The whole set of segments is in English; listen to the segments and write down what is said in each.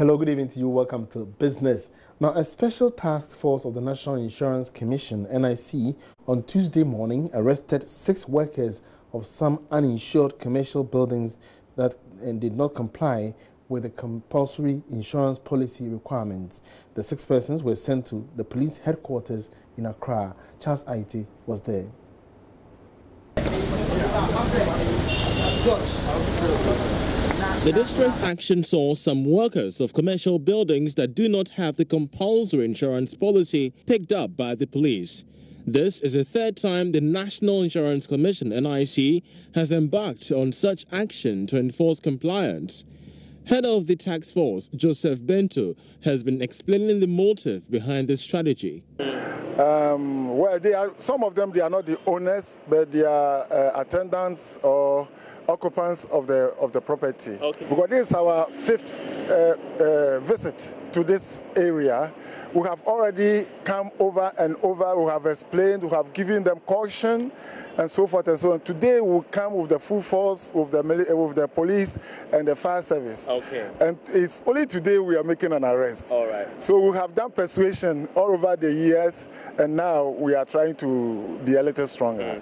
Hello, good evening to you. Welcome to Business. Now, a special task force of the National Insurance Commission, NIC, on Tuesday morning arrested 6 workers of some uninsured commercial buildings that did not comply with the compulsory insurance policy requirements. The 6 persons were sent to the police headquarters in Accra. Charles Aite was there. The distress action saw some workers of commercial buildings that do not have the compulsory insurance policy picked up by the police. This is the 3rd time the National Insurance Commission, NIC, has embarked on such action to enforce compliance. Head of the task force, Joseph Bento, has been explaining the motive behind this strategy. Well, some of them, they are not the owners, but they are attendants or occupants of the property. Okay. Because this is our 5th visit to this area. We have already come over and over. We have explained, we have given them caution and so forth and so on. Today we come with the full force, with the police and the fire service. Okay. And it's only today we are making an arrest. All right. So we have done persuasion all over the years, and now we are trying to be a little stronger.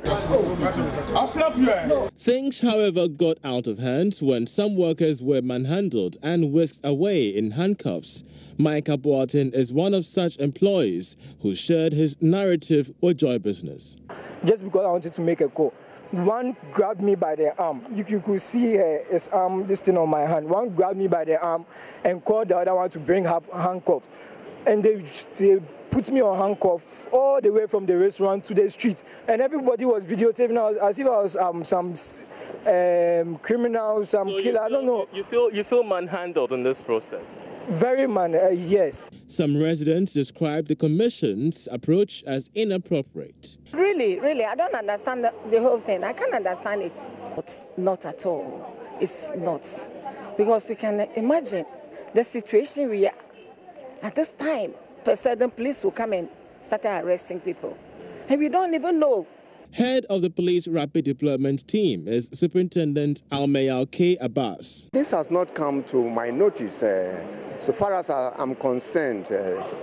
I'll slap you. Things, however, got out of hand when some workers were manhandled and whisked away in handcuffs. Mike Abuatin is one of such employees who shared his narrative with Joy Business. Just because I wanted to make a call, one grabbed me by the arm. You could see his arm, this thing on my hand. One grabbed me by the arm and called the other one to bring her handcuff. And they put me on handcuff all the way from the restaurant to the street. And everybody was videotaping as if I was some criminal, some killer. I don't know. You feel manhandled in this process? Very yes. Some residents describe the Commission's approach as inappropriate. Really, I don't understand the whole thing. I can't understand it. It's not at all. It's not. Because you can imagine the situation we are at this time. For certain police will come and start arresting people. And we don't even know. Head of the police rapid deployment team is Superintendent Almayal K. Abbas. This has not come to my notice. So far as I'm concerned,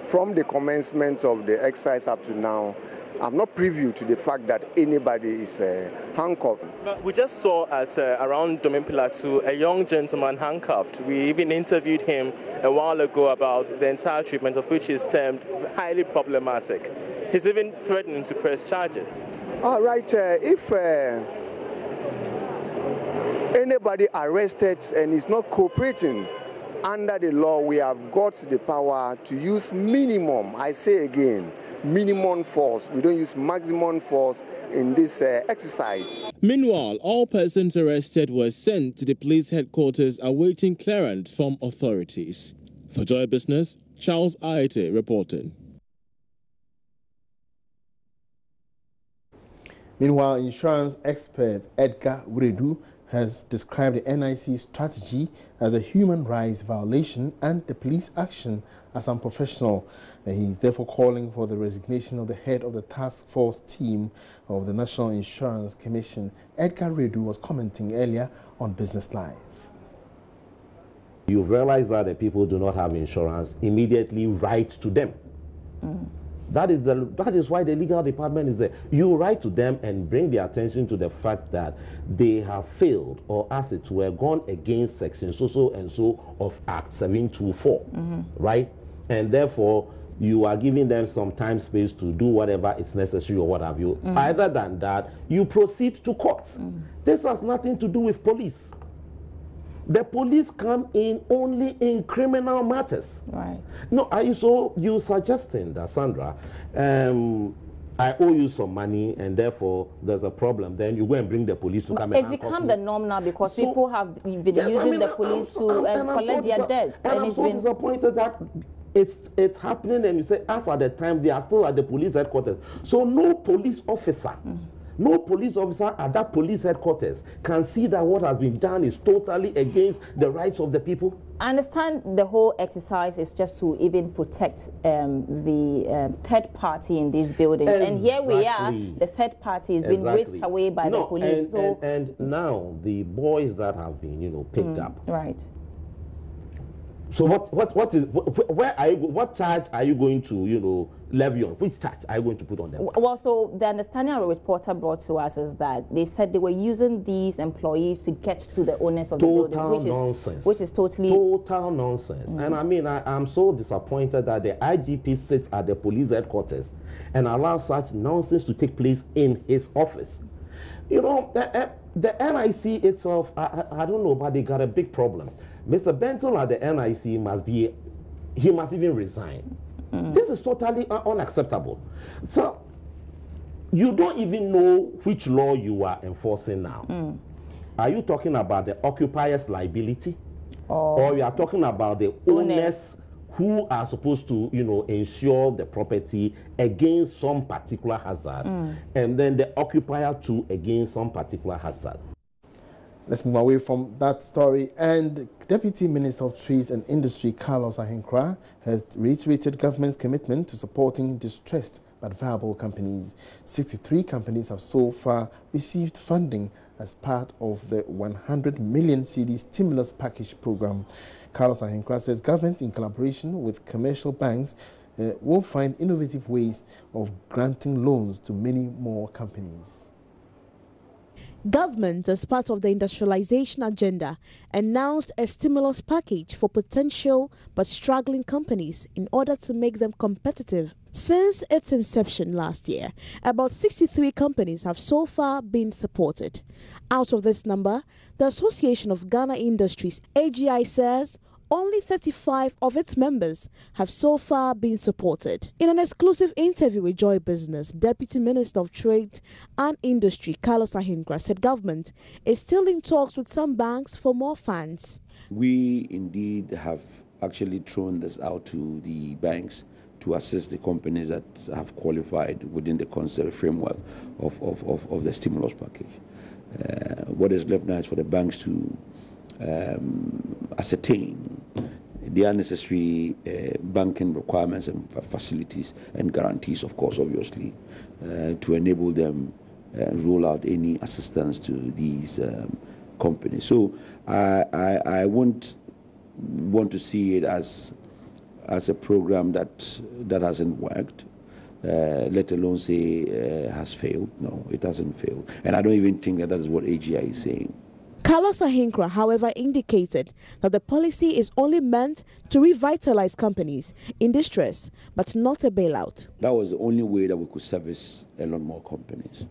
from the commencement of the exercise up to now, I'm not privy to the fact that anybody is handcuffed. But we just saw at around Domin Plateau a young gentleman handcuffed. We even interviewed him a while ago about the entire treatment, of which is termed highly problematic. He's even threatening to press charges. All right, if anybody arrested and is not cooperating under the law, we have got the power to use minimum, I say again, minimum force. We don't use maximum force in this exercise. Meanwhile, all persons arrested were sent to the police headquarters awaiting clearance from authorities. For Joy Business, Charles Aite reporting. Meanwhile, insurance expert Edgar Uredu has described the NIC strategy as a human rights violation and the police action as unprofessional. He is therefore calling for the resignation of the head of the task force team of the National Insurance Commission. Edgar Uredu was commenting earlier on Business Live. You realize that the people do not have insurance, immediately write to them. That is why the legal department is there. You write to them and bring their attention to the fact that they have failed, or as it were, gone against section so and so of Act 724, right? And therefore, you are giving them some time space to do whatever is necessary or what have you. Other than that, you proceed to court. This has nothing to do with police. The police come in only in criminal matters. Right. No, you suggesting that, Sandra, I owe you some money and therefore there's a problem, then you go and bring the police to come and it's become the norm now because people have been using the police to collect their debt. And I'm so disappointed that it's happening, and you say, as at the time, they are still at the police headquarters. So no police officer No police officer at that police headquarters can see that what has been done is totally against the rights of the people. I understand the whole exercise is just to even protect the third party in these buildings. Exactly. And here we are, the third party is being whisked away by the police. And now the boys that have been, picked up. Right. So what charge are you going to, levy on? Which charge are you going to put on them? Well, so the understanding our reporter brought to us is that they said they were using these employees to get to the owners of the building, which is totally... Total nonsense. And I mean, I'm so disappointed that the IGP sits at the police headquarters and allows such nonsense to take place in his office. The NIC itself, I don't know, but they got a big problem. Mr. Benton at the NIC must even resign. This is totally unacceptable. So, you don't even know which law you are enforcing now. Are you talking about the occupier's liability? Or you are talking about the owners who are supposed to, insure the property against some particular hazard, and then the occupier too against some particular hazard? Let's move away from that story. And Deputy Minister of Trade and Industry, Carlos Ahenkra, has reiterated government's commitment to supporting distressed but viable companies. 63 companies have so far received funding as part of the 100 million cedi stimulus package program. Carlos Ahenkra says government, in collaboration with commercial banks, will find innovative ways of granting loans to many more companies. Government, as part of the industrialization agenda, announced a stimulus package for potential but struggling companies in order to make them competitive. Since its inception last year, about 63 companies have so far been supported. Out of this number, the Association of Ghana Industries, AGI, says only 35 of its members have so far been supported. In an exclusive interview with Joy Business, Deputy Minister of Trade and Industry Carlos Ahenkra said government is still in talks with some banks for more funds. We indeed have actually thrown this out to the banks to assist the companies that have qualified within the concept framework of the stimulus package. What is left now is for the banks to ascertain their necessary banking requirements and facilities and guarantees, of course, obviously, to enable them roll out any assistance to these companies. So I won't want to see it as a program that hasn't worked, let alone say has failed. No, it hasn't failed. And I don't even think that is what AGI is saying. Carlos Ahenkra, however, indicated that the policy is only meant to revitalize companies in distress, but not a bailout. That was the only way that we could service a lot more companies,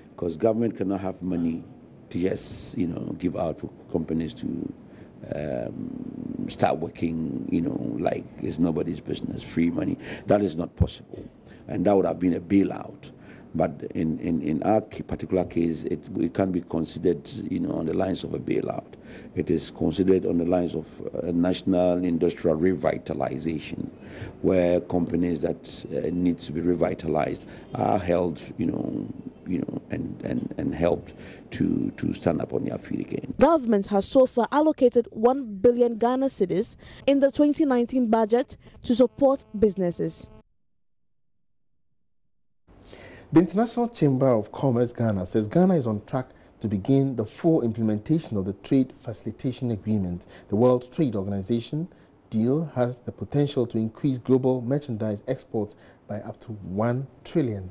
because government cannot have money to just, give out for companies to start working, like it's nobody's business, free money. That is not possible, and that would have been a bailout. But in our particular case, it can't be considered, on the lines of a bailout. It is considered on the lines of a national industrial revitalization, where companies that need to be revitalized are held, and helped to stand up on their feet again. Government has so far allocated 1 billion Ghana cedis in the 2019 budget to support businesses. The International Chamber of Commerce Ghana says Ghana is on track to begin the full implementation of the Trade Facilitation Agreement. The World Trade Organization deal has the potential to increase global merchandise exports by up to $1 trillion.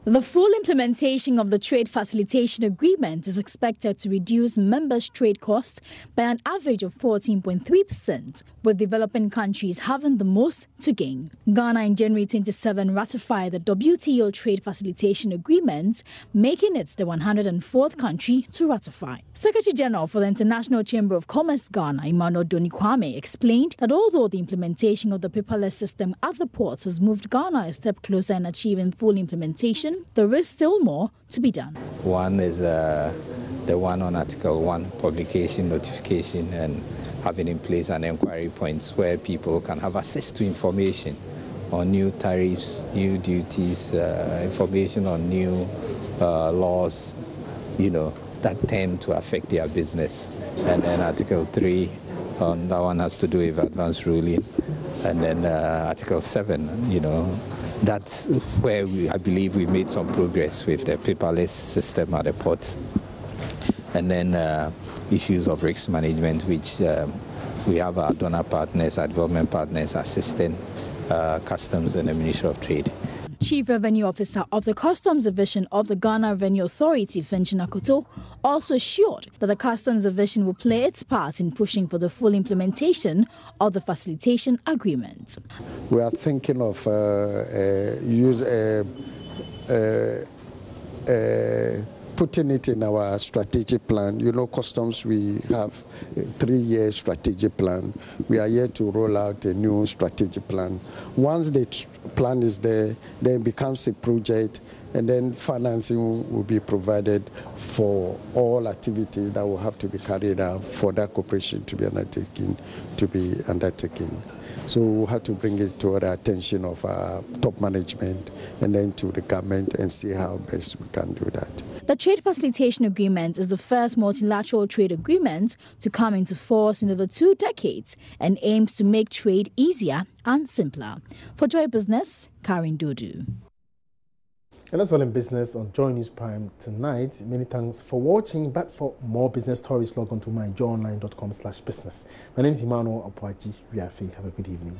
The full implementation of the Trade Facilitation Agreement is expected to reduce members' trade costs by an average of 14.3%, with developing countries having the most to gain. Ghana in January 27 ratified the WTO Trade Facilitation Agreement, making it the 104th country to ratify. Secretary General for the International Chamber of Commerce Ghana, Emmanuel Donikwame, explained that although the implementation of the paperless system at the ports has moved Ghana a step closer in achieving full implementation, there is still more to be done. One is the one on Article 1, publication, notification, and having in place an inquiry points where people can have access to information on new tariffs, new duties, information on new laws, that tend to affect their business. And then Article 3, that one has to do with advanced ruling. And then Article 7, that's where I believe we made some progress with the paperless system at the ports. And then issues of risk management, which we have our donor partners, our development partners assisting Customs and the Ministry of Trade. Chief Revenue Officer of the Customs Division of the Ghana Revenue Authority, Fenchina Akoto, also assured that the Customs Division will play its part in pushing for the full implementation of the facilitation agreement. We are thinking of putting it in our strategic plan. You know, Customs, we have a 3-year strategic plan. We are here to roll out a new strategic plan. Once the plan is there, then it becomes a project, and then financing will be provided for all activities that will have to be carried out for that cooperation to be undertaken. So we'll have to bring it to the attention of our top management and then to the government and see how best we can do that. The Trade Facilitation Agreement is the first multilateral trade agreement to come into force in over 2 decades and aims to make trade easier and simpler. For Joy Business, Karen Dodu. And that's all in business on Joy News Prime tonight. Many thanks for watching. But for more business stories, log on to myjoyonline.com/business. My name is Emmanuel Apwaji. Have a good evening.